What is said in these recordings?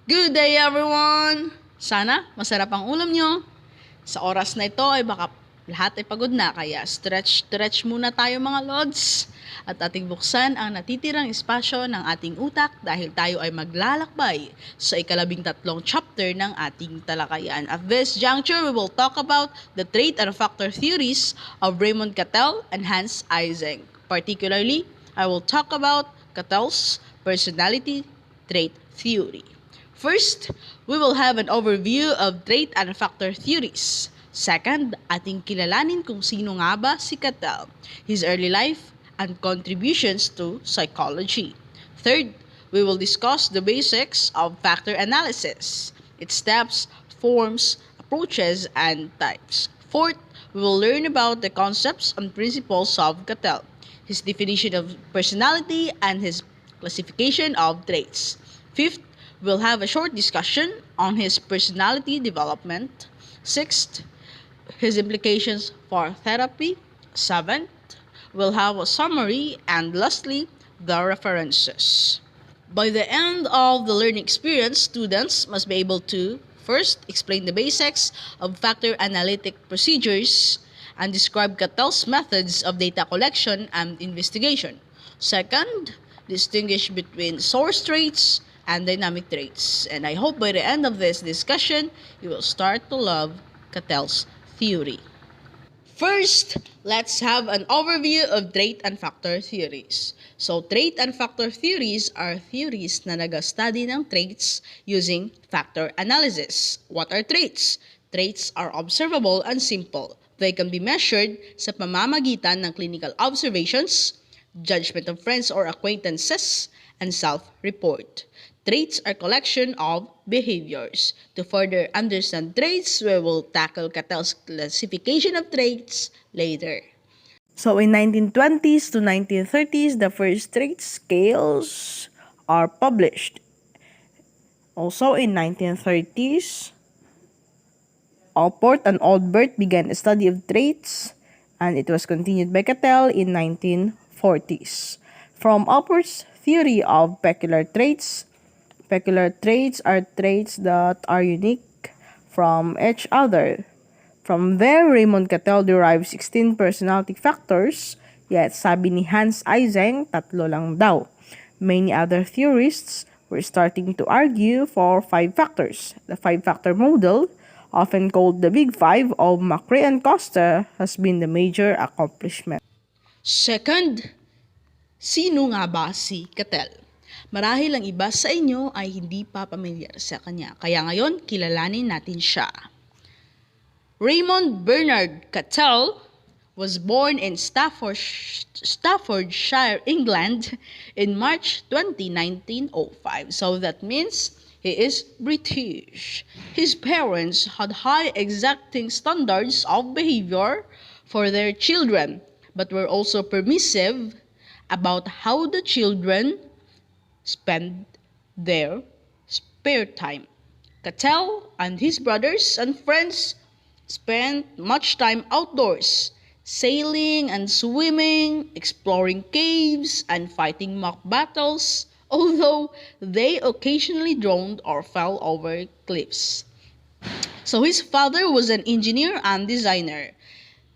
Good day everyone! Sana masarap ang ulam nyo. Sa oras na ito ay baka lahat ay pagod na kaya stretch muna tayo mga lods. At ating buksan ang natitirang espasyo ng ating utak dahil tayo ay maglalakbay sa ika-13 chapter ng ating talakayan. At this juncture, we will talk about the trait and factor theories of Raymond Cattell and Hans Eysenck. Particularly, I will talk about Cattell's personality trait theory. First, we will have an overview of trait and factor theories. Second, ating kilalanin kung sino nga ba si Cattell, his early life, and contributions to psychology. Third, we will discuss the basics of factor analysis, its steps, forms, approaches, and types. Fourth, we will learn about the concepts and principles of Cattell, his definition of personality, and his classification of traits. Fifth, we'll have a short discussion on his personality development. Sixth, his implications for therapy. Seventh, we'll have a summary. And lastly, the references. By the end of the learning experience, students must be able to first explain the basics of factor analytic procedures and describe Cattell's methods of data collection and investigation. Second, distinguish between source traits and dynamic traits. And I hope by the end of this discussion, you will start to love Cattell's theory. First, let's have an overview of trait and factor theories. So, trait and factor theories are theories na nag-study ng traits using factor analysis. What are traits? Traits are observable and simple. They can be measured sa pamamagitan ng clinical observations, judgment of friends or acquaintances, and self-report. Traits are collection of behaviors. To further understand traits, we will tackle Cattell's classification of traits later. So in 1920s to 1930s, the first trait scales are published. Also in 1930s, Allport and Aldbert began a study of traits, and it was continued by Cattell in 1940s. From Allport's theory of peculiar traits are traits that are unique from each other. From there, Raymond Cattell derived 16 personality factors, yet sabi ni Hans Eysenck, 3 lang daw. Many other theorists were starting to argue for 5 factors. The 5-factor model, often called the Big Five of McRae and Costa, has been the major accomplishment. Second, sino nga ba si Cattell? Marahil ang iba sa inyo ay hindi pa pamilyar sa kanya, kaya ngayon kilalanin natin siya. Raymond Bernard Cattell was born in Staffordshire, England in March 20, 1905. So that means he is British. His parents had high exacting standards of behavior for their children, but were also permissive about how the children spend their spare time. Cattell and his brothers and friends spent much time outdoors, sailing and swimming, exploring caves, and fighting mock battles, although they occasionally drowned or fell over cliffs. So his father was an engineer and designer.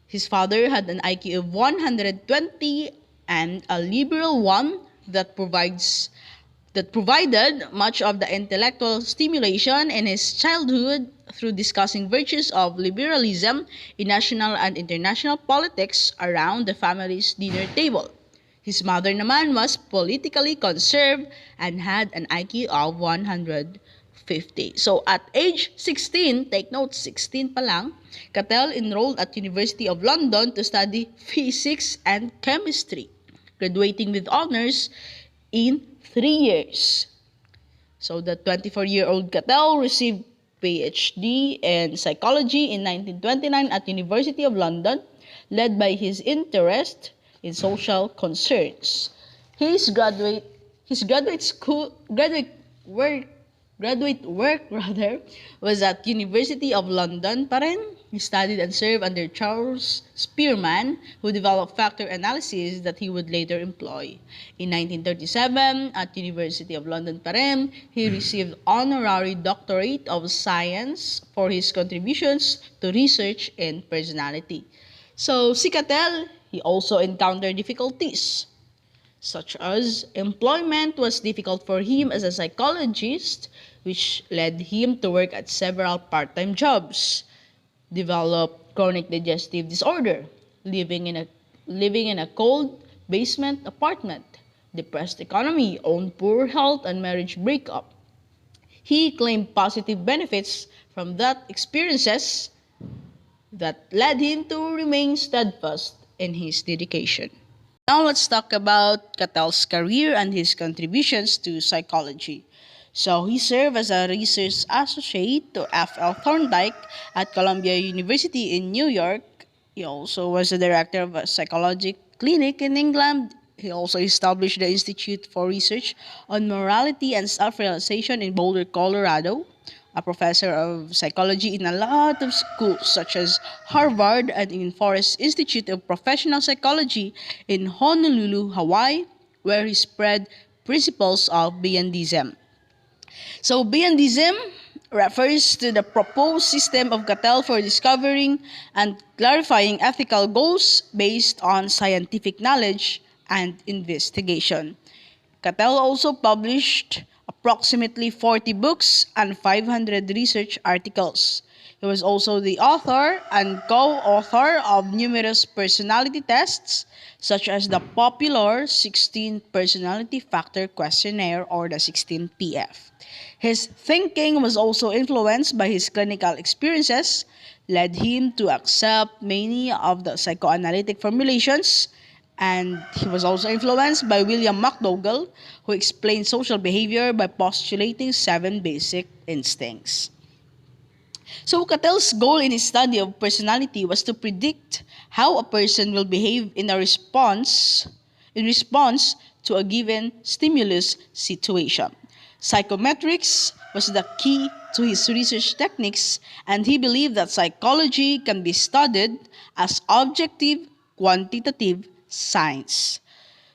His father had an IQ of 120 and a liberal one that provided much of the intellectual stimulation in his childhood through discussing virtues of liberalism in national and international politics around the family's dinner table. His mother naman was politically conservative and had an IQ of 150. So at age 16, take note, 16 pa lang, Cattell enrolled at University of London to study physics and chemistry, graduating with honors in 3 years. So the 24-year-old Cattell received PhD in psychology in 1929 at University of London, led by his interest in social concerns. His graduate work graduate work rather, was at University of London pa rin. He studied and served under Charles Spearman, who developed factor analysis that he would later employ. In 1937, at University of London pa rin, he received honorary doctorate of science for his contributions to research in personality. So, si Cattell, he also encountered difficulties, such as employment was difficult for him as a psychologist, which led him to work at several part-time jobs, developed chronic digestive disorder, living in a cold basement apartment, depressed economy, own poor health, and marriage breakup. He claimed positive benefits from that experiences that led him to remain steadfast in his dedication. Now let's talk about Cattell's career and his contributions to psychology. So he served as a research associate to F.L. Thorndike at Columbia University in New York. He also was the director of a psychology clinic in England. He also established the Institute for Research on Morality and Self-Realization in Boulder, Colorado. A professor of psychology in a lot of schools such as Harvard and in Forest Institute of Professional Psychology in Honolulu, Hawaii, where he spread principles of Beyondism. So Beyondism refers to the proposed system of Cattell for discovering and clarifying ethical goals based on scientific knowledge and investigation. Cattell also published approximately 40 books and 500 research articles. He was also the author and co-author of numerous personality tests, such as the popular 16 Personality Factor Questionnaire or the 16PF. His thinking was also influenced by his clinical experiences, led him to accept many of the psychoanalytic formulations, and he was also influenced by William McDougall, who explained social behavior by postulating 7 basic instincts. So Cattell's goal in his study of personality was to predict how a person will behave in response to a given stimulus situation. Psychometrics was the key to his research techniques, and he believed that psychology can be studied as objective, quantitative science.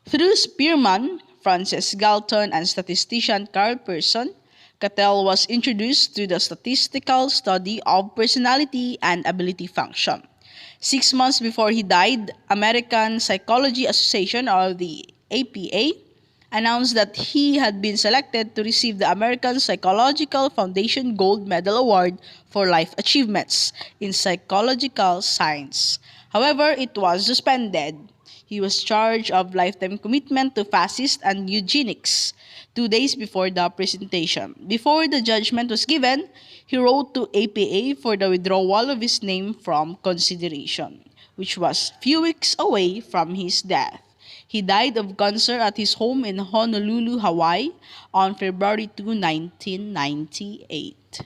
Through Spearman, Francis Galton, and statistician Carl Pearson, Cattell was introduced to the statistical study of personality and ability function. 6 months before he died, American Psychology Association, or the APA, announced that he had been selected to receive the American Psychological Foundation Gold Medal Award for life achievements in psychological science. However, it was suspended. He was charged of lifetime commitment to fascist and eugenics 2 days before the presentation. Before the judgment was given, he wrote to APA for the withdrawal of his name from consideration, which was few weeks away from his death. He died of cancer at his home in Honolulu, Hawaii on February 2, 1998.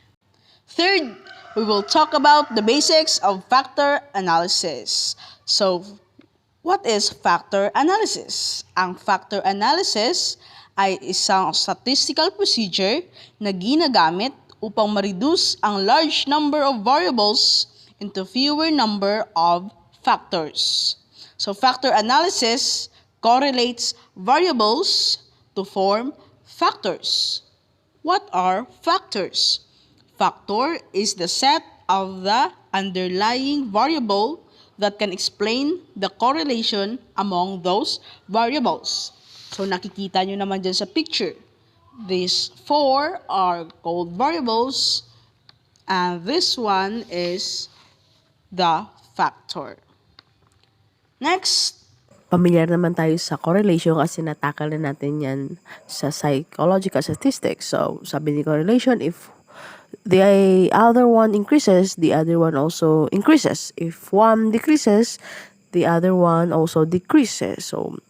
Third, we will talk about the basics of factor analysis. So, what is factor analysis? Ang factor analysis ay isang statistical procedure na ginagamit upang ma-reduce ang large number of variables into fewer number of factors. So factor analysis correlates variables to form factors. What are factors? Factor is the set of the underlying variable that can explain the correlation among those variables. So nakikita nyo naman dyan sa picture. These 4 are called variables, and this one is the factor. Next, Pamilyar naman tayo sa correlation kasi natakal na natin yan sa psychological statistics. So, sabi ni correlation, if the other one increases, the other one also increases. If one decreases, the other one also decreases. So,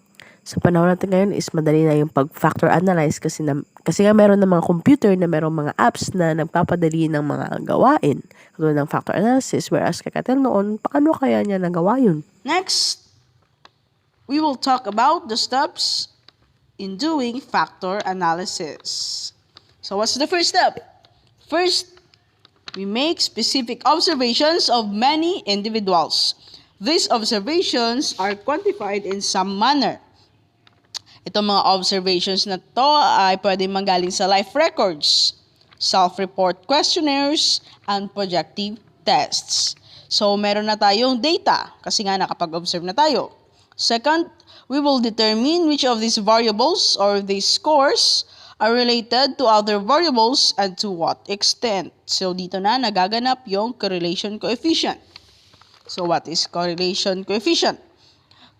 sa panahon natin ngayon is madali na yung pag-factor analyze kasi nga meron ng mga computer na meron mga apps na nagpapadali ng mga gawain. Katulad ng factor analysis, whereas kay Cattell noon, paano kaya niya nagawa yun? next, we will talk about the steps in doing factor analysis. So what's the first step? First, we make specific observations of many individuals. These observations are quantified in some manner. Itong mga observations na to ay pwede manggaling sa life records, self-report questionnaires, and projective tests. So, meron na tayong data kasi nga nakapag-observe na tayo. Second, we will determine which of these variables or these scores are related to other variables and to what extent. So, dito na nagaganap yung correlation coefficient. So, what is correlation coefficient?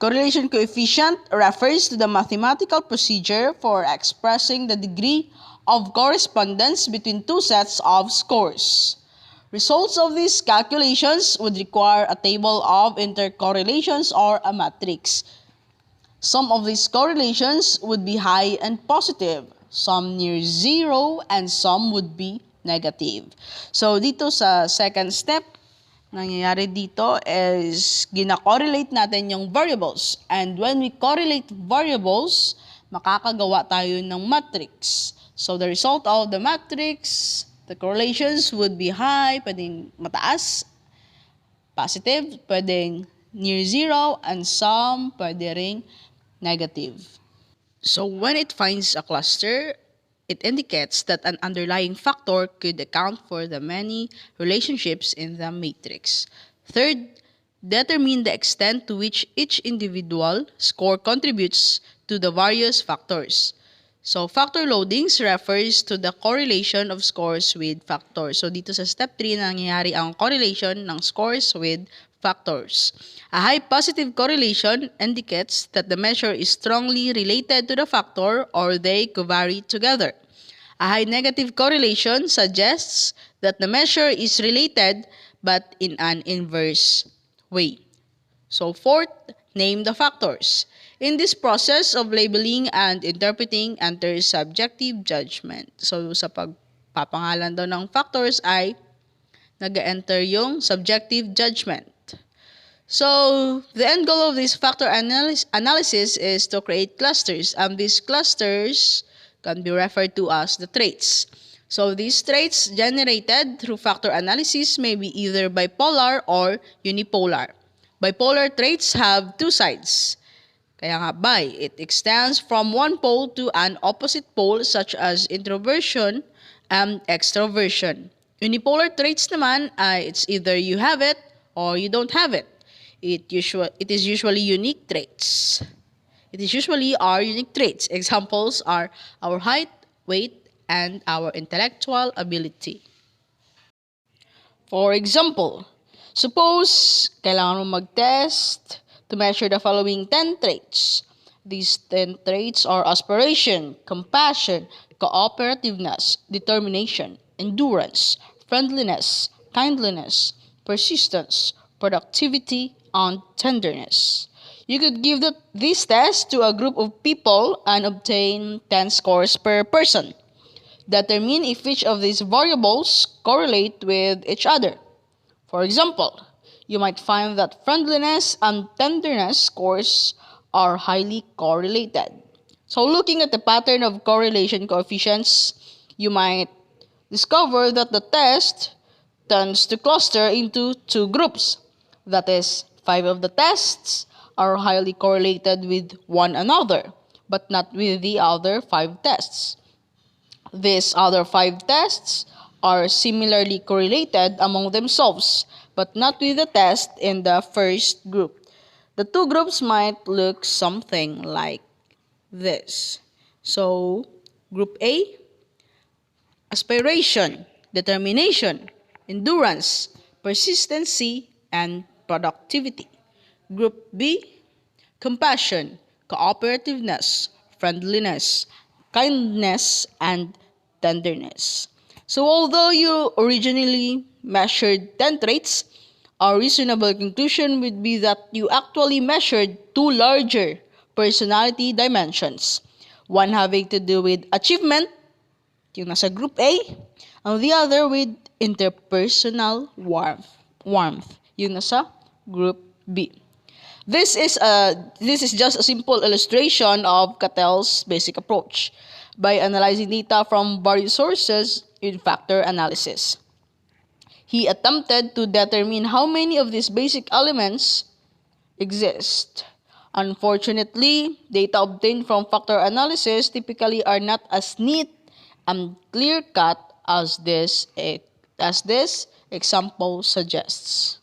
Correlation coefficient refers to the mathematical procedure for expressing the degree of correspondence between two sets of scores. Results of these calculations would require a table of intercorrelations or a matrix. Some of these correlations would be high and positive, some near zero, and some would be negative. So, dito sa second step, nangyayari dito is gina-correlate natin yung variables. And when we correlate variables, makakagawa tayo ng matrix. So the result of the matrix, the correlations would be high, pwedeng mataas, positive, pwedeng near zero, and some pwede ring negative. So when it finds a cluster, it indicates that an underlying factor could account for the many relationships in the matrix. Third, determine the extent to which each individual score contributes to the various factors. So, factor loadings refers to the correlation of scores with factors. So, dito sa step 3, nangyayari ang correlation ng scores with factors. A high positive correlation indicates that the measure is strongly related to the factor or they covary together. A high negative correlation suggests that the measure is related but in an inverse way. So fourth, name the factors. In this process of labeling and interpreting enters subjective judgment. So sa pagpapangalan daw ng factors ay nag-enter yung subjective judgment. So, the end goal of this factor analysis is to create clusters, and these clusters can be referred to as the traits. So, these traits generated through factor analysis may be either bipolar or unipolar. Bipolar traits have two sides. Kaya nga bi, it extends from one pole to an opposite pole such as introversion and extroversion. Unipolar traits naman ay it's either you have it or you don't have it. It is usually unique traits. It is usually our unique traits. Examples are our height, weight, and our intellectual ability. For example, suppose kailangan mo mag-test to measure the following 10 traits. These 10 traits are aspiration, compassion, cooperativeness, determination, endurance, friendliness, kindliness, persistence, productivity, and tenderness. You could give these tests to a group of people and obtain 10 scores per person. Determine if each of these variables correlate with each other. For example, you might find that friendliness and tenderness scores are highly correlated. So looking at the pattern of correlation coefficients, you might discover that the test tends to cluster into two groups. That is, 5 of the tests are highly correlated with one another, but not with the other 5 tests. These other 5 tests are similarly correlated among themselves, but not with the test in the first group. The two groups might look something like this. So, group A, aspiration, determination, endurance, persistency, and productivity. Group B, compassion, cooperativeness, friendliness, kindness, and tenderness. So although you originally measured 10 traits, a reasonable conclusion would be that you actually measured 2 larger personality dimensions. One having to do with achievement, yung nasa group A, and the other with interpersonal warmth, yung nasa group B. This is just a simple illustration of Catel's basic approach. by analyzing data from various sources with factor analysis. He attempted to determine how many of these basic elements exist. Unfortunately, data obtained from factor analysis typically are not as neat and clear-cut as this example suggests.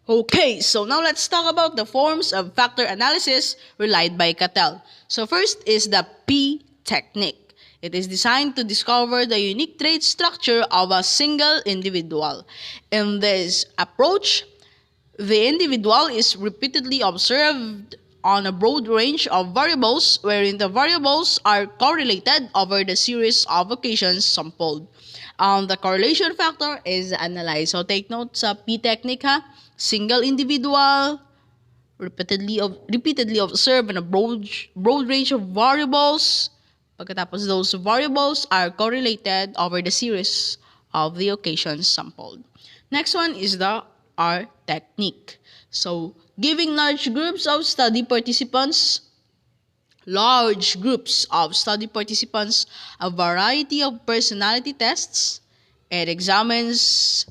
Okay, so now let's talk about the forms of factor analysis relied by Cattell. So first is the P technique. It is designed to discover the unique trait structure of a single individual. In this approach, the individual is repeatedly observed on a broad range of variables wherein the variables are correlated over the series of occasions sampled. The correlation factor is analyzed. So take note sa P technique ha. Single individual, repeatedly observed on a broad range of variables. Pagkatapos those variables are correlated over the series of the occasions sampled. Next one is the R technique. So, giving large groups of study participants a variety of personality tests. It examines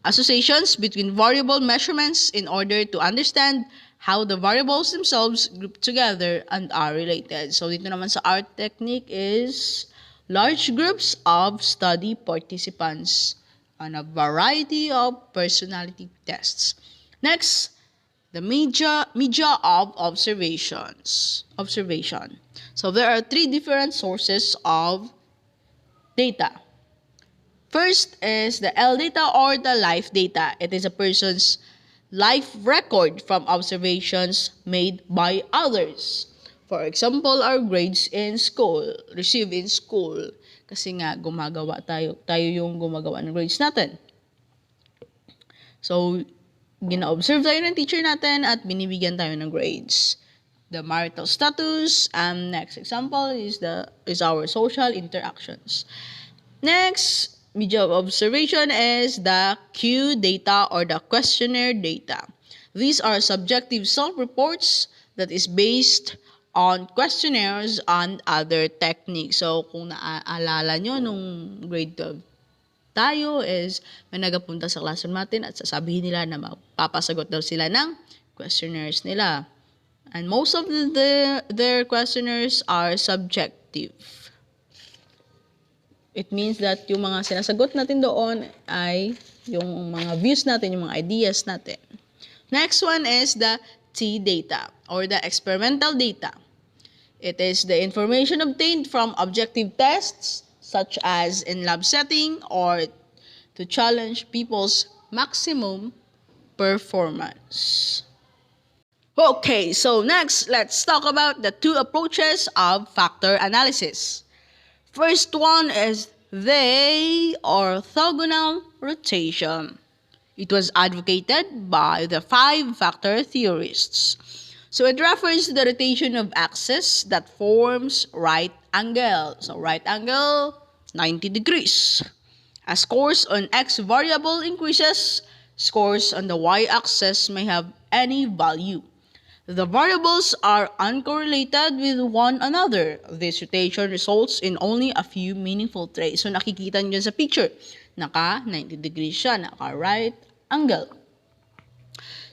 associations between variable measurements in order to understand how the variables themselves group together and are related. So dito naman sa R technique is large groups of study participants on a variety of personality tests. Next, the media of observation. So there are three different sources of data. First is the L data or the life data. It is a person's life record from observations made by others. For example, our grades in school, received in school. Kasi nga, tayo yung gumagawa ng grades natin. So, gina-observe tayo ng teacher natin at binibigyan tayo ng grades. The marital status, and next example is our social interactions. Next, media of observation is the Q data or the questionnaire data. These are subjective self-reports that is based on questionnaires and other techniques. So, kung naaalala nyo, nung grade 12 tayo is may nagapunta sa classroom natin at sasabihin nila na mapapasagot daw sila ng questionnaires nila. And most of their questionnaires are subjective. It means that yung mga sinasagot natin doon ay yung mga views natin, yung mga ideas natin. Next one is the T data or the experimental data. It is the information obtained from objective tests such as in lab setting or to challenge people's maximum performance. Okay, so next, let's talk about the two approaches of factor analysis. First one is the orthogonal rotation. It was advocated by the 5-factor theorists. So it refers to the rotation of axis that forms right angle. So right angle, 90 degrees. As scores on x variable increases, scores on the y-axis may have any value. The variables are uncorrelated with one another. This rotation results in only a few meaningful traits. So nakikita nyo sa picture, naka 90 degrees siya, naka right angle.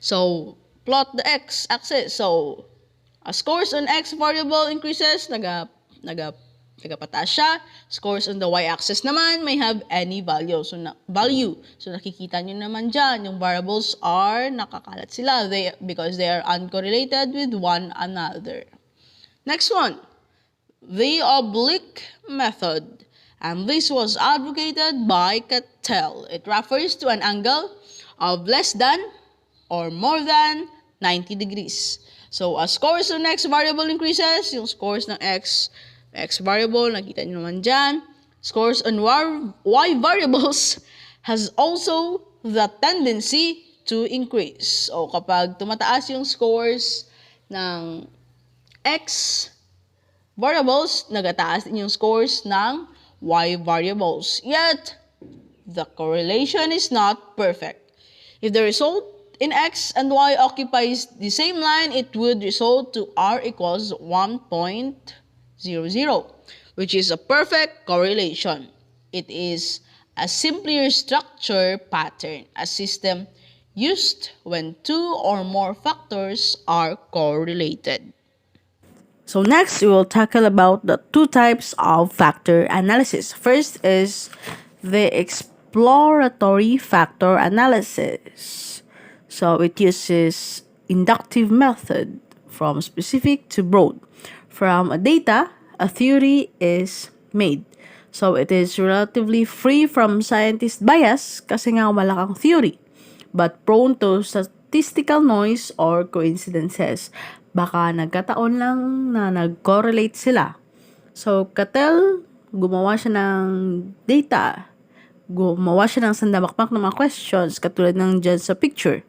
So plot the x-axis. So as scores on x variable increases, nagapataas siya. Scores on the y-axis naman may have any value. So nakikita nyo naman dyan, yung variables are nakakalat sila because they are uncorrelated with one another. Next one, the oblique method. And this was advocated by Cattell. It refers to an angle of less than or more than 90 degrees. So as scores on x variable increases, yung scores ng x variable, nakita nyo naman dyan. Scores on y variables has also the tendency to increase. So, kapag tumataas yung scores ng x variables, nagataas din yung scores ng y variables. Yet, the correlation is not perfect. If the result in x and y occupies the same line, it would result to r equals 1.0. which is a perfect correlation. It is a simpler structure pattern, a system used when two or more factors are correlated. So next, we will tackle about the two types of factor analysis. First is the exploratory factor analysis. So it uses inductive method from specific to broad. From a data, a theory is made. So it is relatively free from scientist bias kasi nga wala kang theory, but prone to statistical noise or coincidences. Baka nagkataon lang na nag-correlate sila. So, Cattell, gumawa siya ng data. Gumawa siya ng sandamakmak ng mga questions katulad ng dyan sa picture.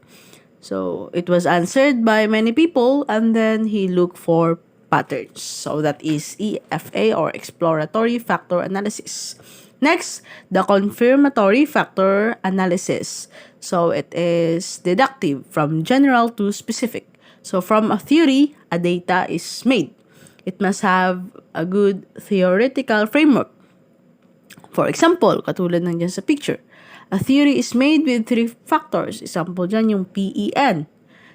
So, it was answered by many people and then he looked for patterns. So, that is EFA or exploratory factor analysis. Next, the confirmatory factor analysis. So, it is deductive from general to specific. So, from a theory, a data is made. It must have a good theoretical framework. For example, katulad ng dyan sa picture, a theory is made with three factors. Example dyan yung PEN.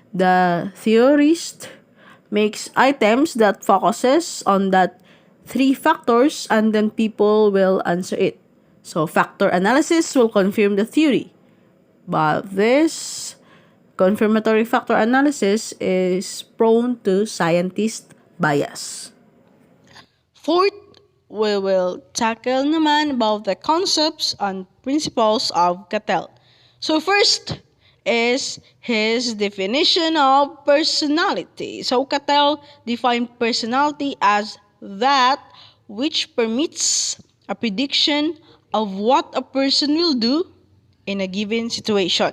The theorist makes items that focuses on that three factors and then people will answer it. So, factor analysis will confirm the theory. But this confirmatory factor analysis is prone to scientist bias. Fourth, we will tackle naman about the concepts and principles of Cattell. So first is his definition of personality. So Cattell defined personality as that which permits a prediction of what a person will do in a given situation.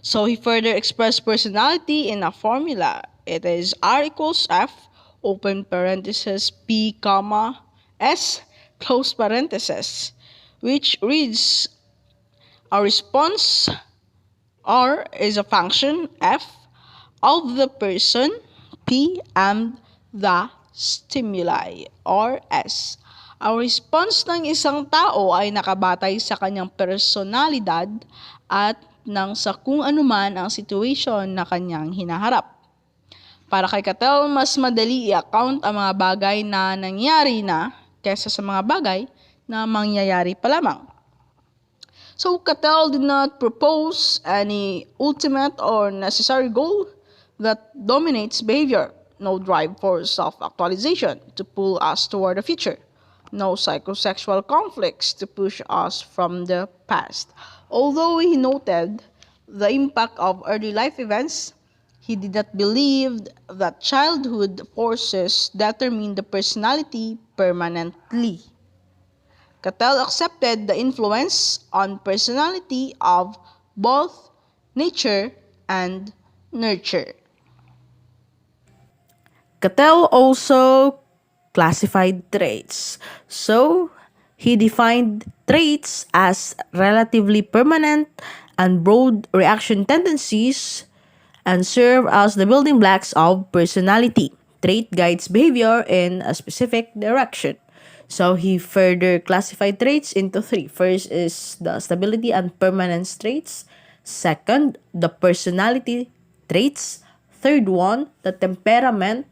So he further expressed personality in a formula. It is R equals F, open parenthesis, P, comma, S, close parenthesis, which reads a response R is a function F of the person, P, and the stimuli or S. Ang response ng isang tao ay nakabatay sa kanyang personalidad at ng sa kung anuman ang situation na kanyang hinaharap. Para kay Cattell, mas madali i-account ang mga bagay na nangyari na kaysa sa mga bagay na mangyayari pa lamang. So Cattell did not propose any ultimate or necessary goal that dominates behavior. No drive for self-actualization to pull us toward the future. No psychosexual conflicts to push us from the past. Although he noted the impact of early life events, he did not believe that childhood forces determine the personality permanently. Cattell accepted the influence on personality of both nature and nurture. Cattell also classified traits. So, he defined traits as relatively permanent and broad reaction tendencies and serve as the building blocks of personality. Trait guides behavior in a specific direction. So, he further classified traits into three. First is the stability and permanence traits. Second, the personality traits. Third one, the temperament,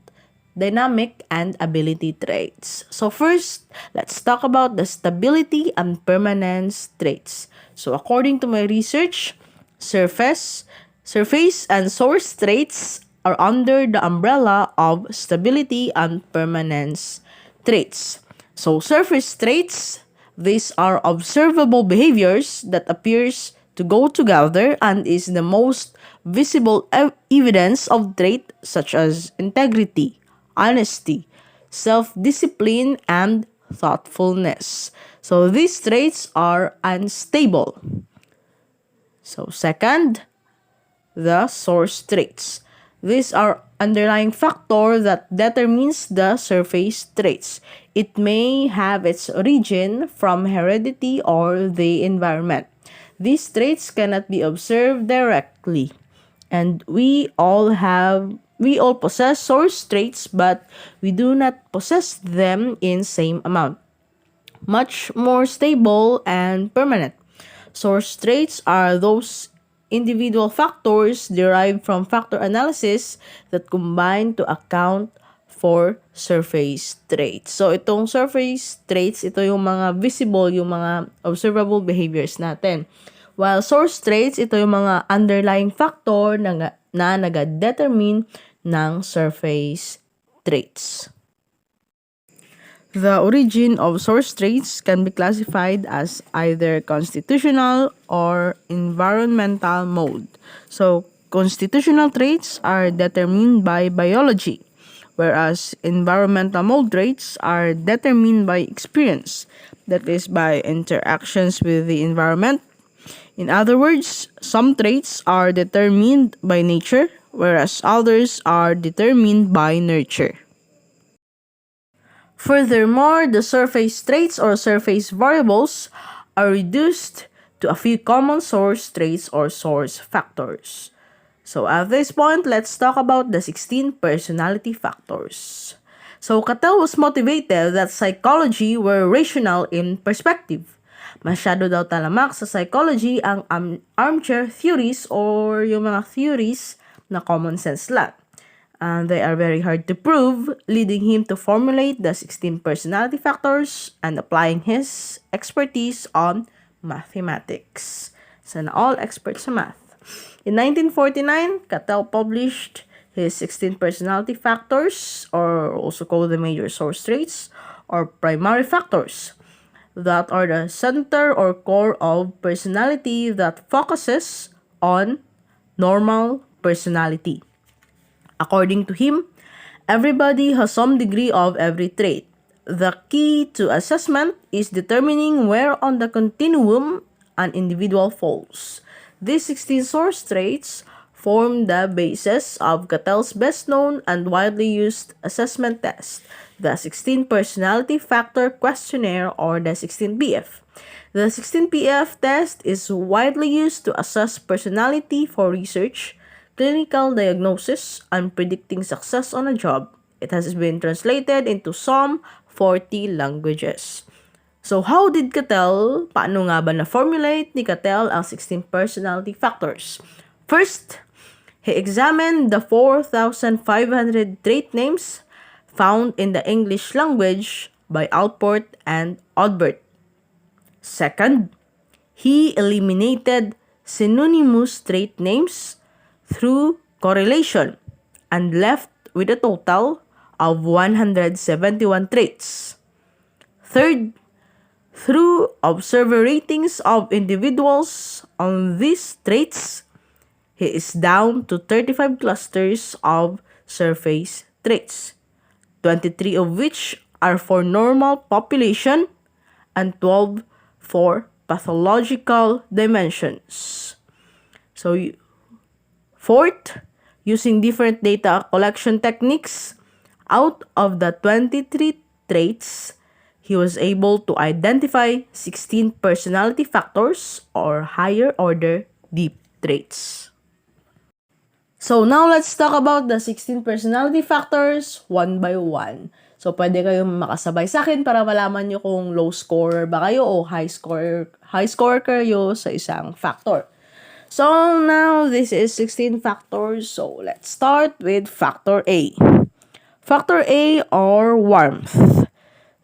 dynamic, and ability traits. So first, let's talk about the stability and permanence traits. So according to my research, surface and source traits are under the umbrella of stability and permanence traits. So surface traits, these are observable behaviors that appears to go together and is the most visible evidence of trait such as integrity, honesty, self-discipline, and thoughtfulness. So these traits are unstable. So second, the source traits. These are underlying factor that determines the surface traits. It may have its origin from heredity or the environment. These traits cannot be observed directly, and we all have We all possess source traits, but we do not possess them in same amount. Much more stable and permanent. Source traits are those individual factors derived from factor analysis that combine to account for surface traits. So, itong surface traits, ito yung mga visible, yung mga observable behaviors natin. While source traits, ito yung mga underlying factor na nag-determine ng surface traits. The origin of source traits can be classified as either constitutional or environmental mode. So, constitutional traits are determined by biology, whereas environmental mode traits are determined by experience, that is, by interactions with the environment. In other words, some traits are determined by nature, whereas others are determined by nurture. Furthermore, the surface traits or surface variables are reduced to a few common source traits or source factors. So at this point, let's talk about the 16 personality factors. So Cattell was motivated that psychology were rational in perspective. Masyado daw talamak sa psychology ang armchair theories or yung mga theories na common sense lang. And they are very hard to prove, leading him to formulate the 16 personality factors and applying his expertise on mathematics. Sana all experts sa math. In 1949, Cattell published his 16 personality factors, or also called the major source traits, or primary factors, that are the center or core of personality that focuses on normal personality. According to him, everybody has some degree of every trait. The key to assessment is determining where on the continuum an individual falls. These 16 source traits form the basis of Cattell's best-known and widely used assessment test, the 16 Personality Factor Questionnaire or the 16PF. The 16PF test is widely used to assess personality for research, clinical diagnosis, and predicting success on a job. It has been translated into some 40 languages. So how did Cattell, paano nga ba na-formulate ni Cattell ang 16 personality factors? First, he examined the 4,500 trait names found in the English language by Alport and Odbert. Second, he eliminated synonymous trait names through correlation and left with a total of 171 traits. Third, through observer ratings of individuals on these traits, he is down to 35 clusters of surface traits, 23 of which are for normal population and 12 for pathological dimensions. So, fourth, using different data collection techniques, out of the 23 traits, he was able to identify 16 personality factors or higher order deep traits. So now let's talk about the 16 personality factors one by one. So pwede kayong makasabay sa akin para malaman nyo kung low scorer ba kayo o high scorer kayo sa isang factor. So now this is 16 factors. So let's start with factor A. Factor A or warmth.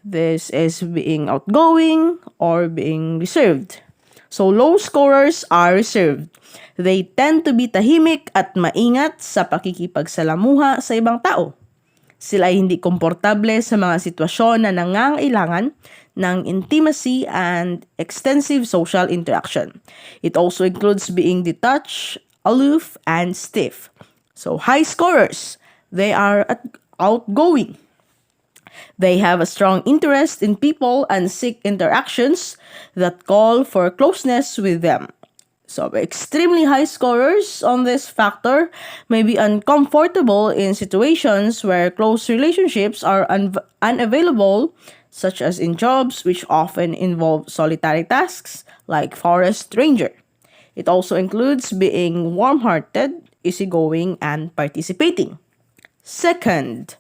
This is being outgoing or being reserved. So low scorers are reserved. They tend to be tahimik at maingat sa pakikipagsalamuha sa ibang tao. Sila ay hindi komportable sa mga sitwasyon na nangangailangan ng intimacy and extensive social interaction. It also includes being detached, aloof, and stiff. So high scorers, they are outgoing. They have a strong interest in people and seek interactions that call for closeness with them. So extremely high scorers on this factor may be uncomfortable in situations where close relationships are unavailable, such as in jobs which often involve solitary tasks like forest ranger. It also includes being warm-hearted, easygoing, and participating. Second,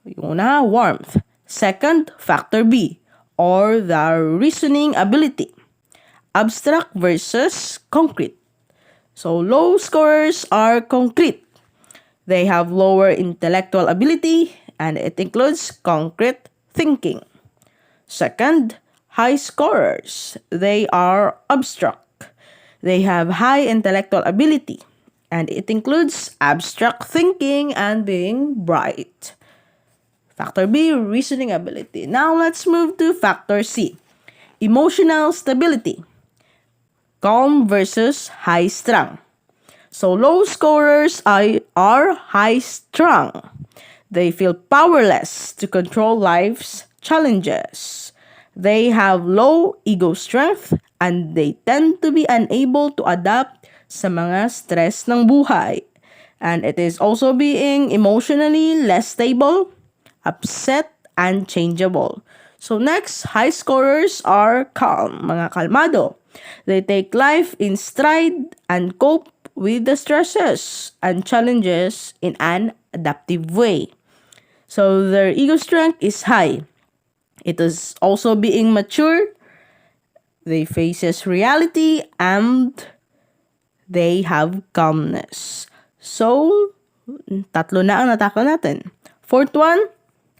yung una, warmth. Second, factor B, or the reasoning ability. Abstract versus concrete. So low scorers are concrete. They have lower intellectual ability, and it includes concrete thinking. Second, high scorers. They are abstract. They have high intellectual ability, and it includes abstract thinking and being bright. Factor B, reasoning ability. Now let's move to factor C, emotional stability. Calm versus high strung. So low scorers are high strung. They feel powerless to control life's challenges. They have low ego strength and they tend to be unable to adapt sa mga stress ng buhay. And it is also being emotionally less stable, upset, and changeable. So next, high scorers are calm, mga kalmado. They take life in stride and cope with the stresses and challenges in an adaptive way. So their ego strength is high. It is also being mature. They faces reality and they have calmness. So, tatlo na ang natako natin. Fourth one,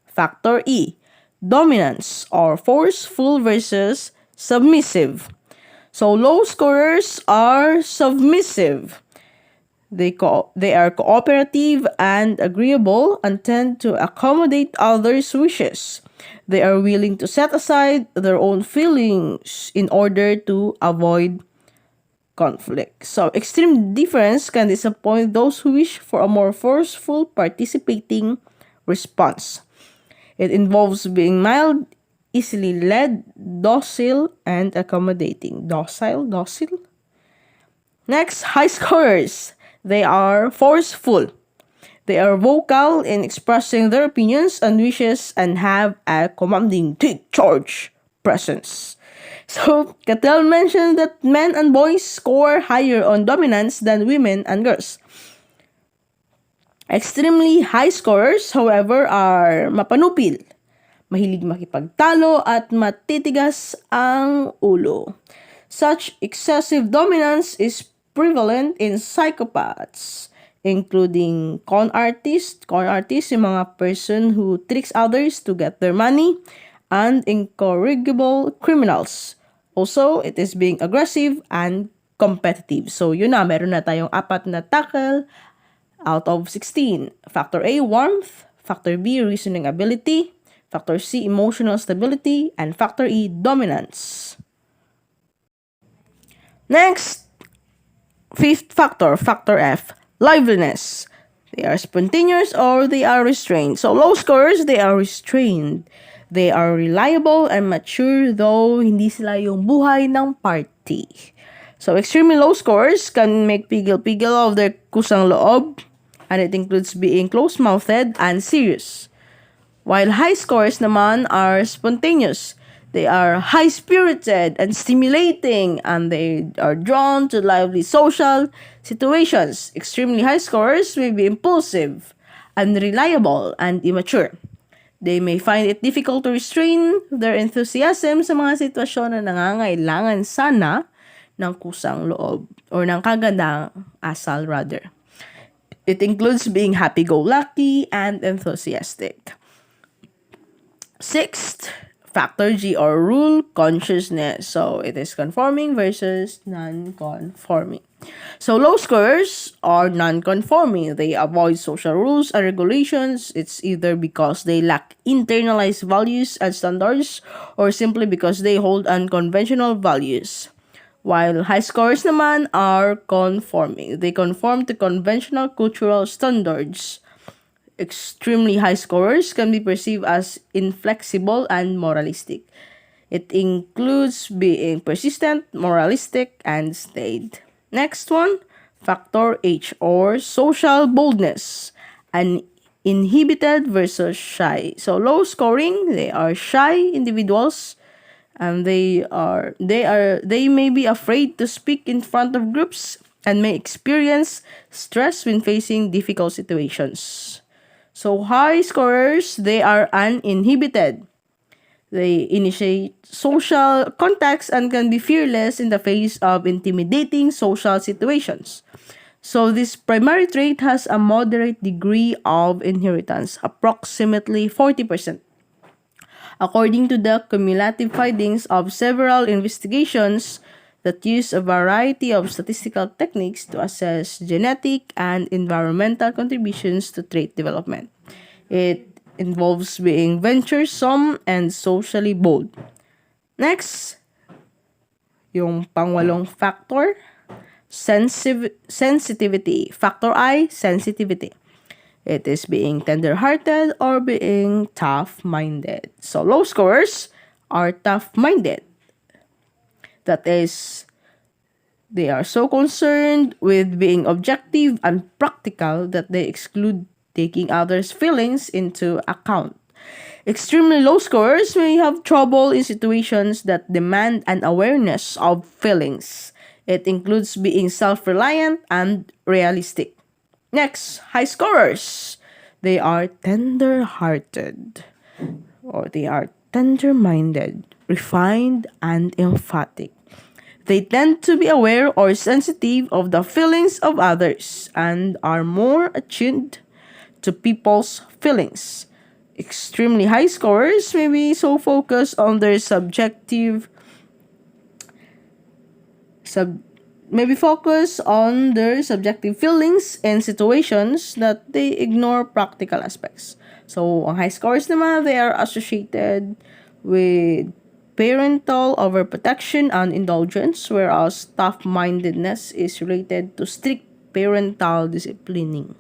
factor E, dominance or forceful versus submissive. So low scorers are submissive. They are cooperative and agreeable and tend to accommodate others' wishes. They are willing to set aside their own feelings in order to avoid conflict. So extreme difference can disappoint those who wish for a more forceful, participating response. It involves being mild, easily led, docile, and accommodating. Docile? Next, high scorers. They are forceful. They are vocal in expressing their opinions and wishes and have a commanding take charge presence. So, Cattell mentioned that men and boys score higher on dominance than women and girls. Extremely high scorers, however, are mapanupil, mahilig makipagtalo at matitigas ang ulo. Such excessive dominance is prevalent in psychopaths, including con artists, yung mga person who tricks others to get their money, and incorrigible criminals. Also, it is being aggressive and competitive. So, yun na, meron na tayong 4 na tackle out of 16. Factor A, warmth. Factor B, reasoning ability. Factor C, emotional stability. And Factor E, dominance. Next, fifth factor, Factor F, liveliness. They are spontaneous or they are restrained. So, low scorers, they are restrained. They are reliable and mature, though hindi sila yung buhay ng party. So, extremely low scorers can make pigil-pigil of their kusang loob, and it includes being close-mouthed and serious. While high scorers naman are spontaneous. They are high-spirited and stimulating, and they are drawn to lively social situations. Extremely high scorers may be impulsive, unreliable, and immature. They may find it difficult to restrain their enthusiasm sa mga sitwasyon na nangangailangan sana ng kusang loob or ng kagandang asal rather. It includes being happy-go-lucky and enthusiastic. Sixth, Factor G or rule consciousness. So, it is conforming versus non-conforming. So, low scorers are non-conforming. They avoid social rules and regulations. It's either because they lack internalized values and standards or simply because they hold unconventional values. While high scorers naman are conforming. They conform to conventional cultural standards. Extremely high scorers can be perceived as inflexible and moralistic. It includes being persistent, moralistic, and staid. Next one, Factor H or social boldness. Uninhibited versus shy. So low scoring, they are shy individuals and they may be afraid to speak in front of groups and may experience stress when facing difficult situations. So high scorers, they are uninhibited. They initiate social contacts and can be fearless in the face of intimidating social situations. So this primary trait has a moderate degree of inheritance, approximately 40%. According to the cumulative findings of several investigations that use a variety of statistical techniques to assess genetic and environmental contributions to trait development. It involves being venturesome and socially bold. Next, yung pangwalong factor, sensitivity. Factor I, sensitivity. It is being tender-hearted or being tough-minded. So low scorers are tough-minded. That is, they are so concerned with being objective and practical that they exclude taking others' feelings into account. Extremely low scorers may have trouble in situations that demand an awareness of feelings. It includes being self-reliant and realistic. Next, high scorers. They are tender-hearted, or they are tender-minded, refined, and emphatic. They tend to be aware or sensitive of the feelings of others and are more attuned to people's feelings. Extremely high scorers may be so focused on their subjective feelings and situations that they ignore practical aspects. So, ang high scores naman, they are associated with parental overprotection and indulgence, whereas tough-mindedness is related to strict parental disciplining.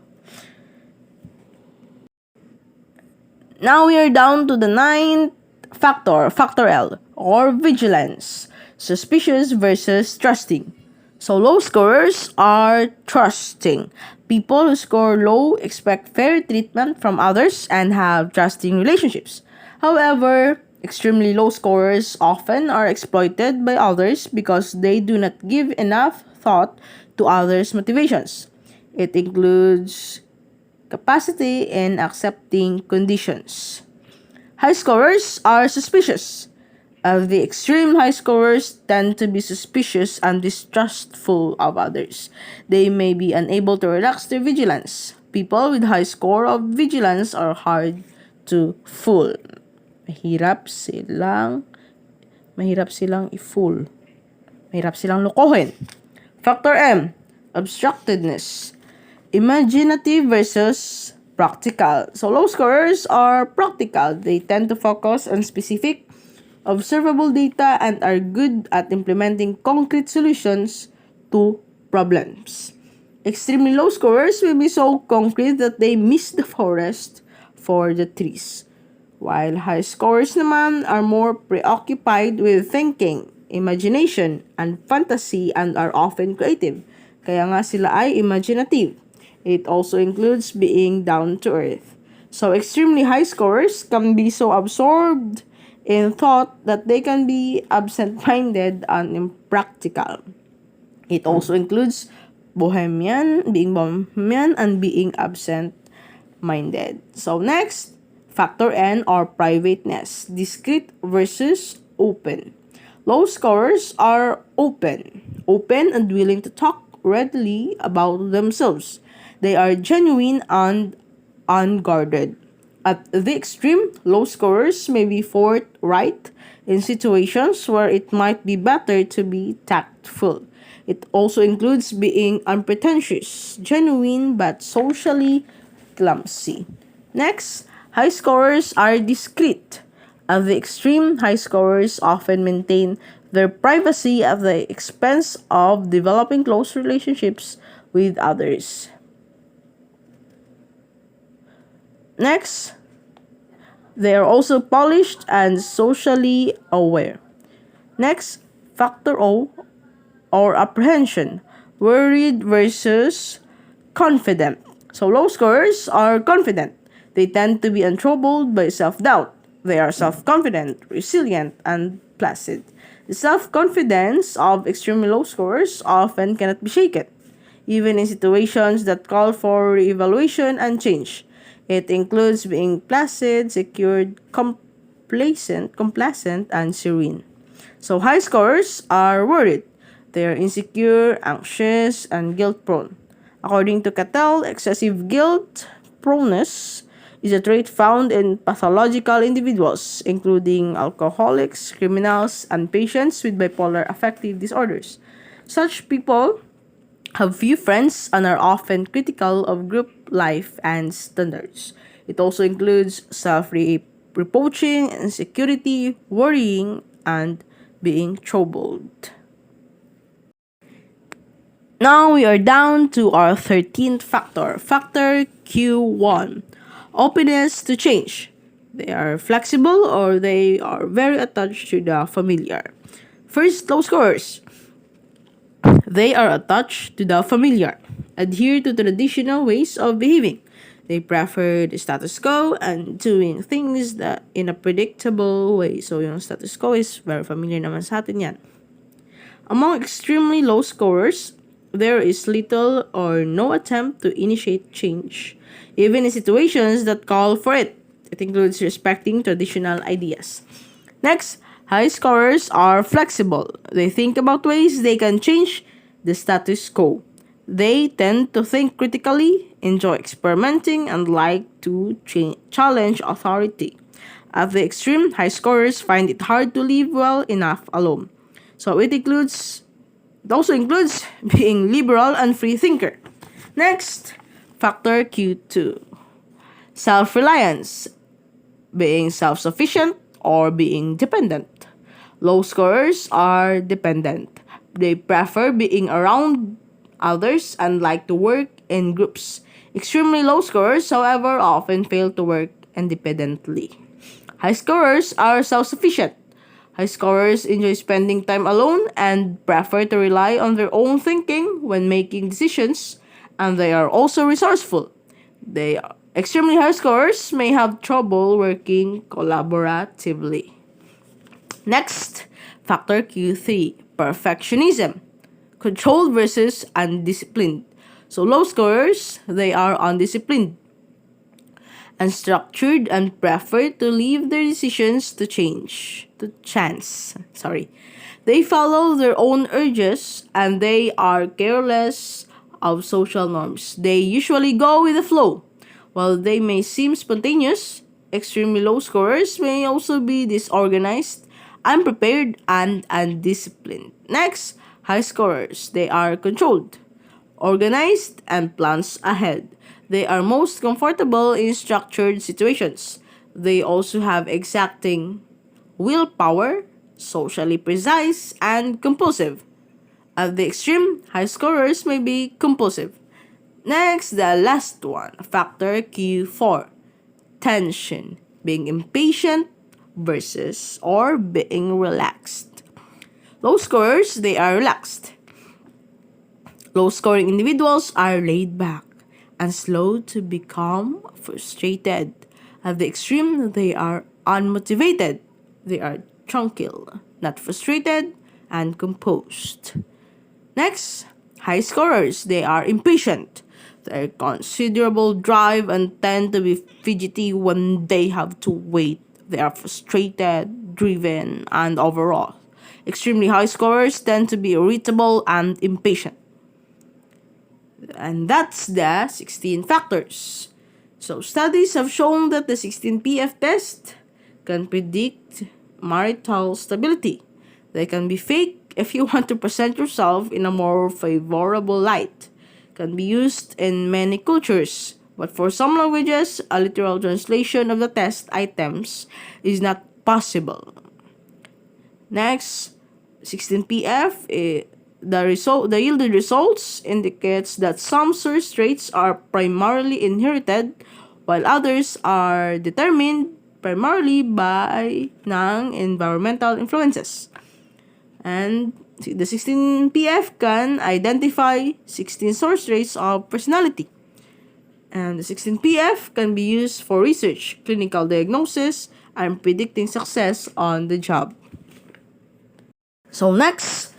Now we are down to the ninth factor, factor L, or vigilance. Suspicious versus trusting. So low scorers are trusting. People who score low expect fair treatment from others and have trusting relationships. However, extremely low scorers often are exploited by others because they do not give enough thought to others' motivations. It includes capacity in accepting conditions. High scorers are suspicious. The extreme high scorers tend to be suspicious and distrustful of others. They may be unable to relax their vigilance. People with high score of vigilance are hard to fool. Mahirap silang i-fool. Mahirap silang lokohin. Factor M, abstractedness. Imaginative versus practical. So low scorers are practical. They tend to focus on specific, observable data and are good at implementing concrete solutions to problems. Extremely low scorers will be so concrete that they miss the forest for the trees. While high scorers naman are more preoccupied with thinking, imagination, and fantasy and are often creative. Kaya nga sila ay imaginative. It also includes being down to earth. So extremely high scorers can be so absorbed in thought that they can be absent-minded and impractical. It also includes being bohemian and being absent-minded. So next, factor N or privateness, discreet versus open. Low scorers are open and willing to talk readily about themselves. They are genuine and unguarded. At the extreme, low scorers may be forthright in situations where it might be better to be tactful. It also includes being unpretentious, genuine, but socially clumsy. Next, high scorers are discreet. At the extreme, high scorers often maintain their privacy at the expense of developing close relationships with others. Next, they are also polished and socially aware. Next, factor O or apprehension, worried versus confident. So low scorers are confident. They tend to be untroubled by self-doubt. They are self-confident, resilient, and placid. The self-confidence of extremely low scorers often cannot be shaken, even in situations that call for re-evaluation and change. It includes being placid, secured, complacent, and serene. So high scorers are worried. They are insecure, anxious, and guilt-prone. According to Cattell, excessive guilt proneness is a trait found in pathological individuals, including alcoholics, criminals, and patients with bipolar affective disorders. Such people have few friends and are often critical of group life and standards. It also includes self-reproaching, insecurity, worrying, and being troubled. Now we are down to our 13th factor, factor Q1, openness to change. They are flexible or they are very attached to the familiar. First, low scorers. They are attached to the familiar, adhere to traditional ways of behaving. They prefer the status quo and doing things that in a predictable way. So yung status quo is very familiar naman sa atin yan. Among extremely low scorers, there is little or no attempt to initiate change, even in situations that call for it. It includes respecting traditional ideas. Next, high scorers are flexible. They think about ways they can change the status quo. They tend to think critically, enjoy experimenting, and like to challenge authority. At the extreme, high scorers find it hard to live well enough alone. So it also includes being liberal and free thinker. Next, factor Q2. Self-reliance, being self-sufficient or being dependent. Low scorers are dependent. They prefer being around others and like to work in groups. Extremely low scorers, however, often fail to work independently. High scorers are self-sufficient. High scorers enjoy spending time alone and prefer to rely on their own thinking when making decisions, and they are also resourceful. Extremely high scorers may have trouble working collaboratively. Next, factor Q3, perfectionism. Controlled versus undisciplined. So low scorers, they are undisciplined, unstructured, and prefer to leave their decisions to chance. They follow their own urges and they are careless of social norms. They usually go with the flow. While they may seem spontaneous, extremely low scorers may also be disorganized, unprepared, and undisciplined. Next, high scorers. They are controlled, organized, and plans ahead. They are most comfortable in structured situations. They also have exacting willpower, socially precise, and compulsive. At the extreme, high scorers may be compulsive. Next, the last one, factor Q4, tension, being impatient versus or being relaxed. Low scorers, they are relaxed. Low-scoring individuals are laid back and slow to become frustrated. At the extreme, they are unmotivated. They are tranquil, not frustrated, and composed. Next, high scorers. They are impatient. They considerable drive and tend to be fidgety when they have to wait. They are frustrated, driven, and overall. Extremely high scorers tend to be irritable and impatient. And that's the 16 factors. So studies have shown that the 16PF test can predict marital stability. They can be fake if you want to present yourself in a more favorable light. Can be used in many cultures, but for some languages, a literal translation of the test items is not possible. Next, 16PF, the yielded results indicates that some source traits are primarily inherited while others are determined primarily by environmental influences. And the 16PF can identify 16 source traits of personality. And the 16PF can be used for research, clinical diagnosis, and predicting success on the job. So next,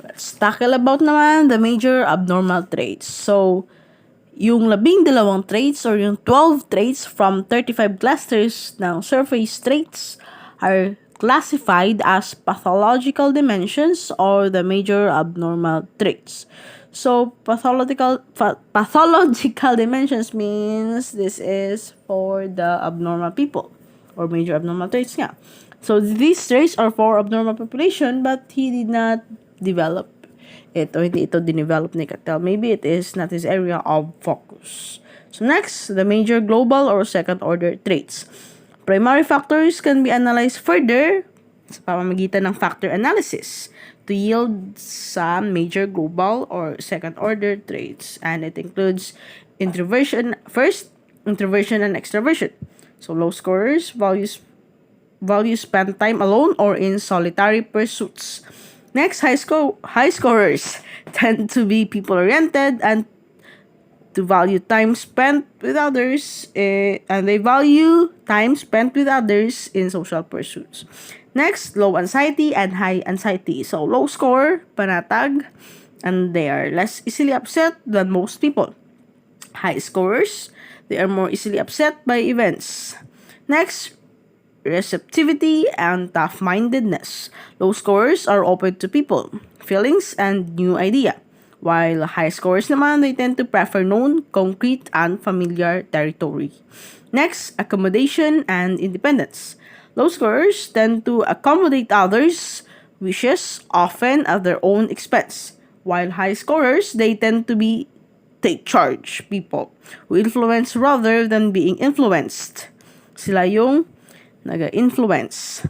let's tackle about naman the major abnormal traits. So, Yung 12 traits or yung 12 traits from 35 clusters ng surface traits are classified as pathological dimensions or the major abnormal traits. So, pathological dimensions means this is for the abnormal people or major abnormal traits nga. So, these traits are for abnormal population but he did not develop hindi ito dinevelop ni Cattell. Maybe it is not his area of focus. So next, the major global or second order traits. Primary factors can be analyzed further sa pamamagitan ng factor analysis to yield some major global or second order traits, and it includes introversion and extroversion. So low scorers value spend time alone or in solitary pursuits. Next, high scorers tend to be people-oriented and to value time spent with others, and they value time spent with others in social pursuits. Next, low anxiety and high anxiety. So, low score, panatag, and they are less easily upset than most people. High scorers, they are more easily upset by events. Next, receptivity and tough-mindedness. Low scorers are open to people, feelings, and new idea. While high scorers naman, they tend to prefer known, concrete, and familiar territory. Next, accommodation and independence. Low scorers tend to accommodate others' wishes, often at their own expense. While high scorers, they tend to be take charge people who influence rather than being influenced. Sila yung naga-influence.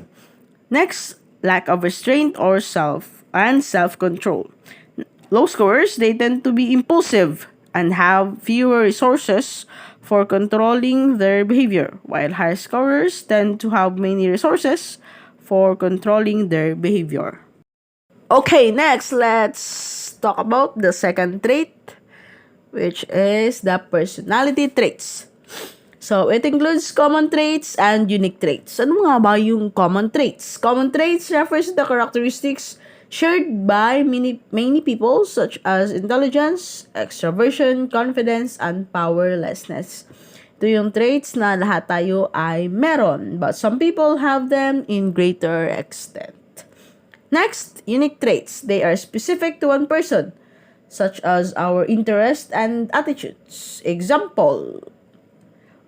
Next, lack of restraint or self-control. Low scorers, they tend to be impulsive and have fewer resources for controlling their behavior, while high scorers tend to have many resources for controlling their behavior. Okay, next, let's talk about the second trait, which is the personality traits. So, it includes common traits and unique traits. Ano nga ba yung common traits? Common traits refers to the characteristics shared by many people such as intelligence, extroversion, confidence, and powerlessness. Ito yung traits na lahat tayo ay meron, but some people have them in greater extent. Next, unique traits. They are specific to one person, such as our interest and attitudes. Example,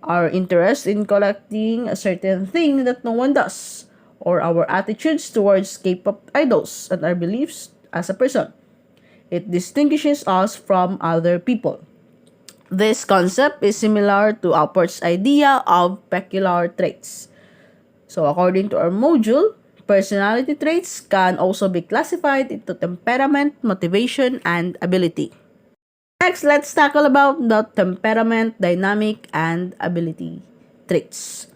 our interest in collecting a certain thing that no one does, or our attitudes towards K-pop idols and our beliefs as a person. It distinguishes us from other people. This concept is similar to Alport's idea of peculiar traits. So according to our module, personality traits can also be classified into temperament, motivation, and ability. Next, let's tackle about the temperament, dynamic, and ability traits.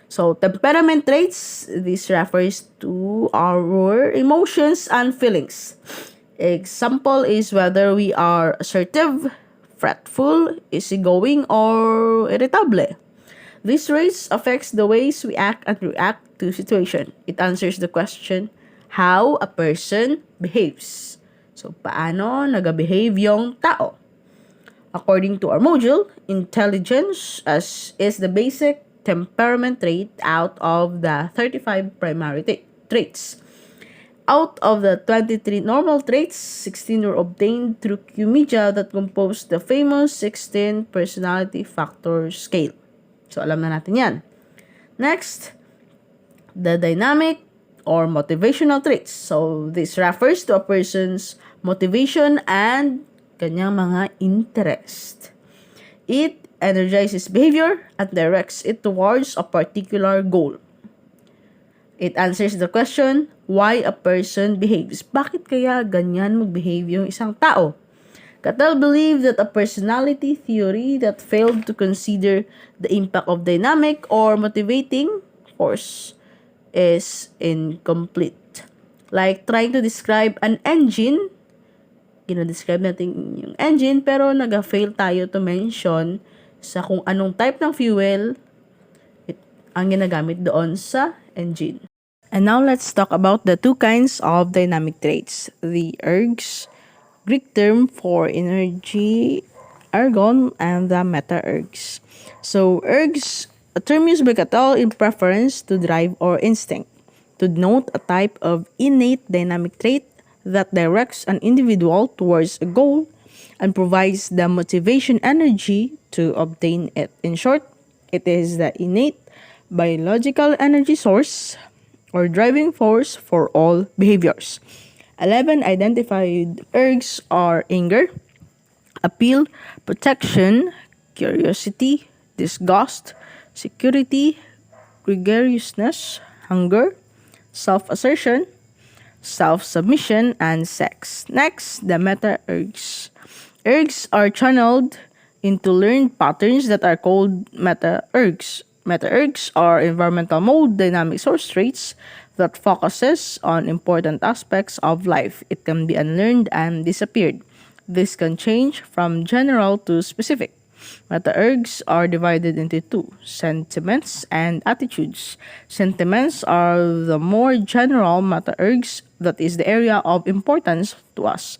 So, temperament traits, this refers to our emotions and feelings. Example is whether we are assertive, fretful, easygoing, or irritable. This traits affects the ways we act and react to situation. It answers the question, how a person behaves. So, paano nag-behave yung tao? According to our module, intelligence is the basic temperament trait out of the 35 primary traits. Out of the 23 normal traits, 16 were obtained through Q-Media that compose the famous 16 personality factor scale. So, alam na natin yan. Next, the dynamic or motivational traits. So, this refers to a person's motivation and kanyang mga interest. It energizes behavior and directs it towards a particular goal. It answers the question, why a person behaves. Bakit kaya ganyan mag-behave yung isang tao? Cattell believed that a personality theory that failed to consider the impact of dynamic or motivating force is incomplete. Like trying to describe an engine, describe natin yung engine, pero nag-fail tayo to mention sa kung anong type ng fuel ang ginagamit doon sa engine. And now let's talk about the two kinds of dynamic traits. The ERGs, Greek term for energy ergon, and the meta-ergs. So, ergs, a term used by Cattell in preference to drive or instinct, to denote a type of innate dynamic trait that directs an individual towards a goal and provides the motivation energy to obtain it. In short, it is the innate biological energy source or driving force for all behaviors. 11 identified ergs are anger, appeal, protection, curiosity, disgust, security, gregariousness, hunger, self-assertion, self-submission, and sex. Next, the meta-ergs. Ergs are channeled into learned patterns that are called meta-ergs. Meta-ergs are environmental mode dynamic source traits that focuses on important aspects of life. It can be unlearned and disappeared. This can change from general to specific. Meta-ergs are divided into two, sentiments and attitudes. Sentiments are the more general meta-ergs, that is the area of importance to us,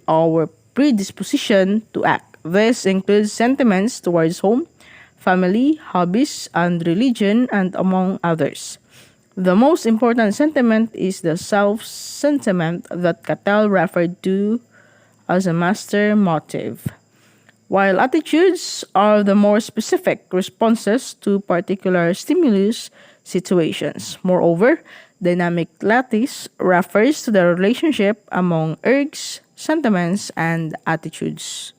our predisposition to act. This includes sentiments towards home, family, hobbies, and religion, and among others. The most important sentiment is the self-sentiment that Cattell referred to as a master motive, while attitudes are the more specific responses to particular stimulus situations. Moreover, dynamic lattice refers to the relationship among ergs, sentiments, and attitudes.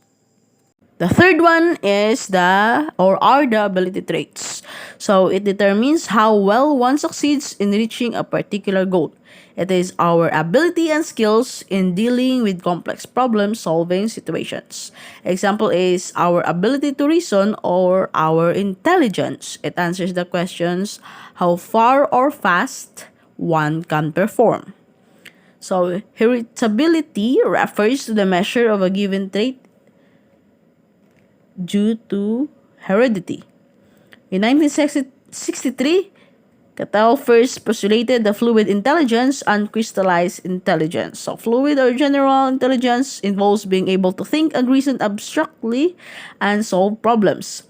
The third one is are the ability traits. So it determines how well one succeeds in reaching a particular goal. It is our ability and skills in dealing with complex problem-solving situations. Example is our ability to reason or our intelligence. It answers the questions how far or fast one can perform. So heritability refers to the measure of a given trait due to heredity. In 1963, Cattell first postulated the fluid intelligence and crystallized intelligence. So fluid or general intelligence involves being able to think and reason abstractly and solve problems.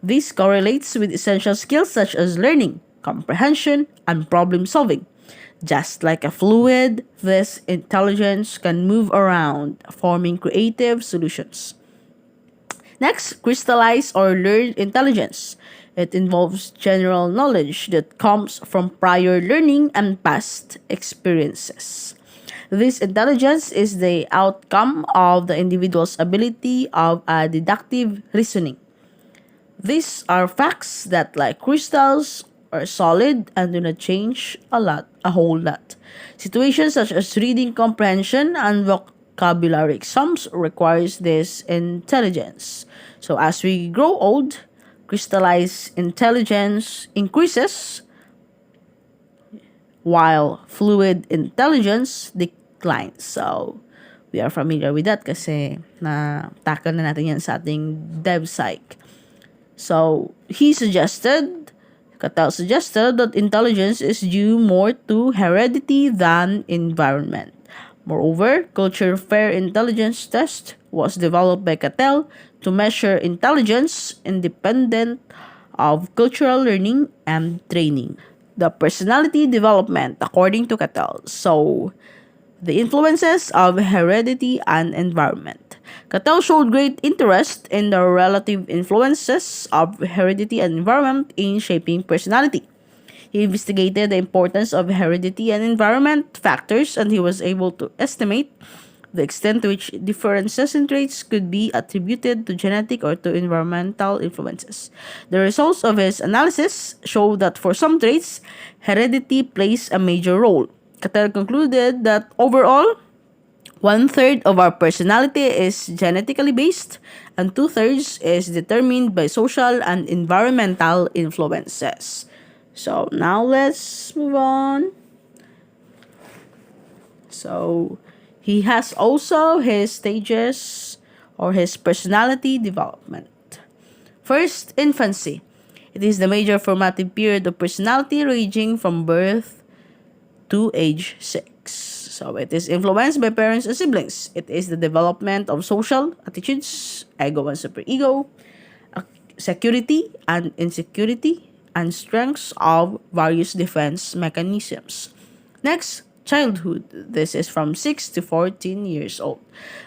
This correlates with essential skills such as learning, comprehension, and problem solving. Just like a fluid, this intelligence can move around, forming creative solutions. Next, crystallized or learned intelligence. It involves general knowledge that comes from prior learning and past experiences. This intelligence is the outcome of the individual's ability of deductive reasoning. These are facts that, like crystals, are solid and do not change a whole lot. Situations such as reading comprehension and vocabulary exams requires this intelligence. So as we grow old, crystallized intelligence increases while fluid intelligence declines. So we are familiar with that kasi na-tackle na natin yan sa ating DevPsych. So Cattell suggested that intelligence is due more to heredity than environment. Moreover, Culture Fair Intelligence Test was developed by Cattell to measure intelligence independent of cultural learning and training. The personality development according to Cattell. So, the influences of heredity and environment. Cattell showed great interest in the relative influences of heredity and environment in shaping personality. He investigated the importance of heredity and environment factors, and he was able to estimate the extent to which differences in traits could be attributed to genetic or to environmental influences. The results of his analysis show that for some traits, heredity plays a major role. Cattell concluded that overall, 1/3 of our personality is genetically based and 2/3 is determined by social and environmental influences. So now let's move on. So he has also his stages or his personality development. First, infancy. It is the major formative period of personality ranging from birth to age 6. So it is influenced by parents and siblings. It is the development of social attitudes, ego and superego, security and insecurity, and strengths of various defense mechanisms. Next, childhood. This is from 6 to 14 years old.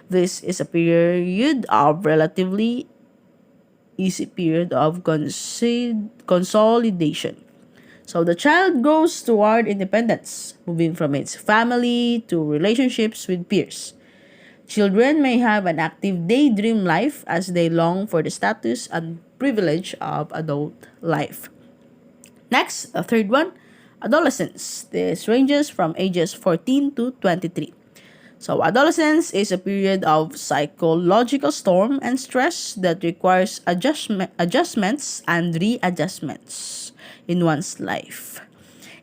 This is a period of relatively easy period of consolidation. So the child grows toward independence, moving from its family to relationships with peers. Children may have an active daydream life as they long for the status and privilege of adult life. Next, the third one, adolescence. This ranges from ages 14 to 23. So adolescence is a period of psychological storm and stress that requires adjustments and readjustments in one's life.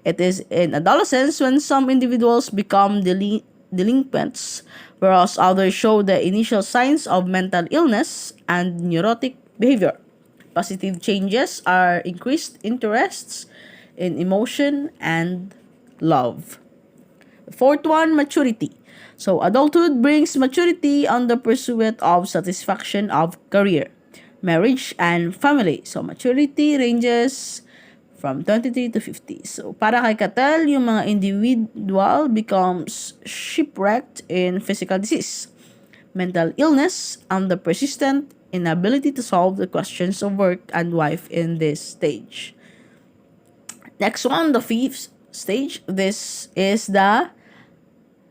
It is in adolescence when some individuals become delinquents, whereas others show the initial signs of mental illness and neurotic behavior. Positive changes are increased interests in emotion and love. Fourth one, maturity. So adulthood brings maturity on the pursuit of satisfaction of career, marriage, and family. So maturity ranges from 23 to 50. So para kay Cattell, yung mga individual becomes shipwrecked in physical disease, mental illness, and the persistent inability to solve the questions of work and life in this stage. Next one, the fifth stage. This is the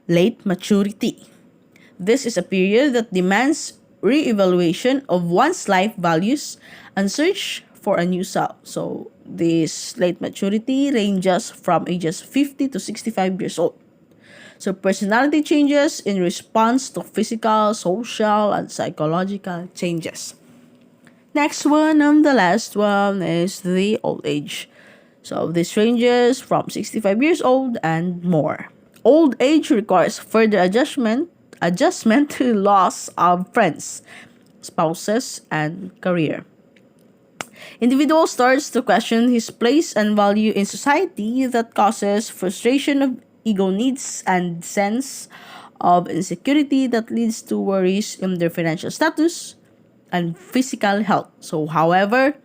late maturity. This is a period that demands re-evaluation of one's life values and search for a new self. So this late maturity ranges from ages 50 to 65 years old. So personality changes in response to physical, social, and psychological changes. Next one, and the last one, is the old age. So this ranges from 65 years old and more. Old age requires further adjustment to loss of friends, spouses, and career. Individual starts to question his place and value in society that causes frustration of ego needs and sense of insecurity that leads to worries in their financial status and physical health. So, however,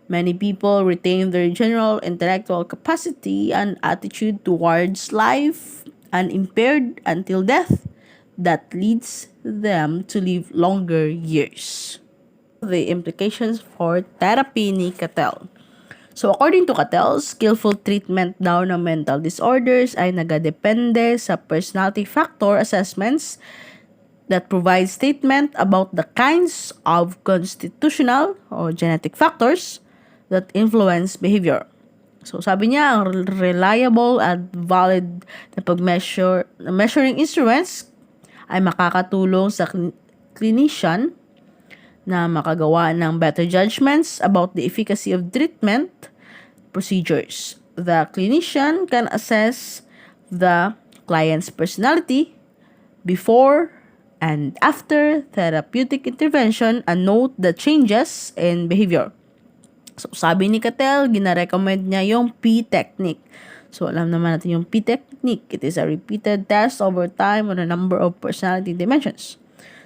many people retain their general intellectual capacity and attitude towards life unimpaired until death that leads them to live longer years. The implications for therapy ni Cattell. So according to Cattell, skillful treatment daw ng mental disorders ay nagadepende sa personality factor assessments that provide statement about the kinds of constitutional or genetic factors that influence behavior. So sabi niya, ang reliable at valid na measuring instruments ay makakatulong sa clinician na makagawa ng better judgments about the efficacy of treatment procedures. The clinician can assess the client's personality before and after therapeutic intervention and note the changes in behavior. So, sabi ni Cattell, gina-recommend niya yung P technique. So, alam naman natin yung P technique. It is a repeated test over time on a number of personality dimensions.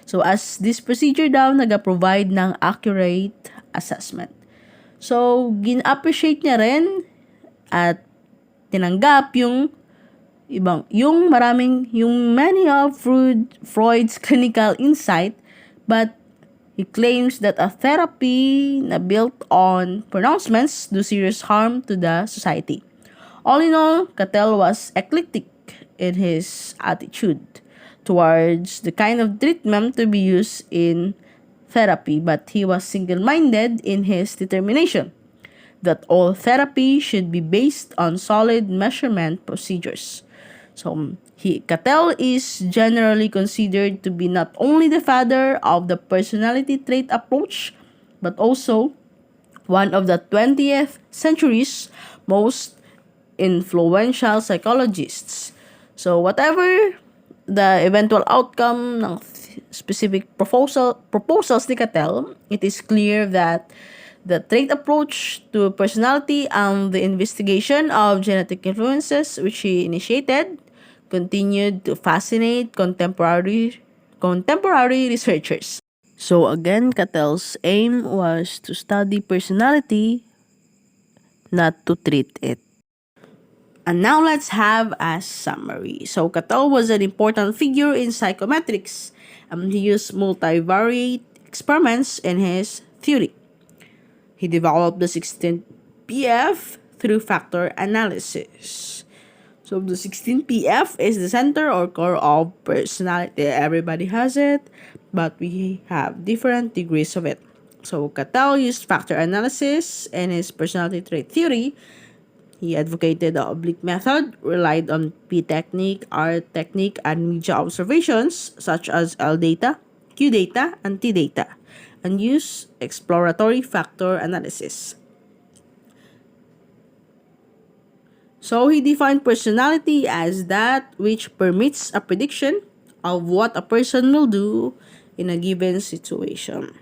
So, as this procedure daw, nag-provide ng accurate assessment. So, gin-appreciate niya rin at tinanggap yung many of Freud's clinical insight, but he claims that a therapy na built on pronouncements do serious harm to the society. All in all, Cattell was eclectic in his attitude towards the kind of treatment to be used in therapy, but he was single-minded in his determination that all therapy should be based on solid measurement procedures. So, Cattell is generally considered to be not only the father of the personality trait approach, but also one of the 20th century's most influential psychologists. So, whatever the eventual outcome ng specific proposals ni Cattell, it is clear that the trait approach to personality and the investigation of genetic influences which he initiated continued to fascinate contemporary researchers. So again, Catel's aim was to study personality, not to treat it. And now let's have a summary. So Cattell was an important figure in psychometrics. He used multivariate experiments in his theory. He developed the 16th PF through factor analysis. So the 16th PF is the center or core of personality. Everybody has it, but we have different degrees of it. So Cattell used factor analysis in his personality trait theory. He advocated the oblique method, relied on P technique, R technique, and media observations such as L data, Q data, and T data, and used exploratory factor analysis. So he defined personality as that which permits a prediction of what a person will do in a given situation.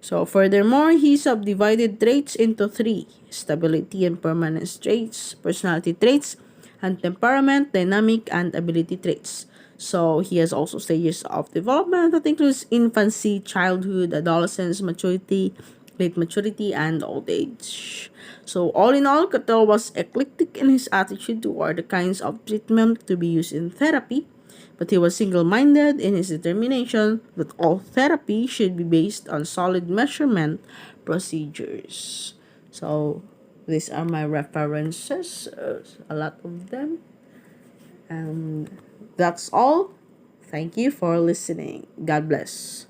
So furthermore, he subdivided traits into three: stability and permanence traits, personality traits, and temperament, dynamic, and ability traits. So he has also stages of development that includes infancy, childhood, adolescence, maturity, late maturity, and old age. So all in all, Cattell was eclectic in his attitude toward the kinds of treatment to be used in therapy, but he was single-minded in his determination that all therapy should be based on solid measurement procedures. So these are my references, a lot of them. And that's all. Thank you for listening. God bless.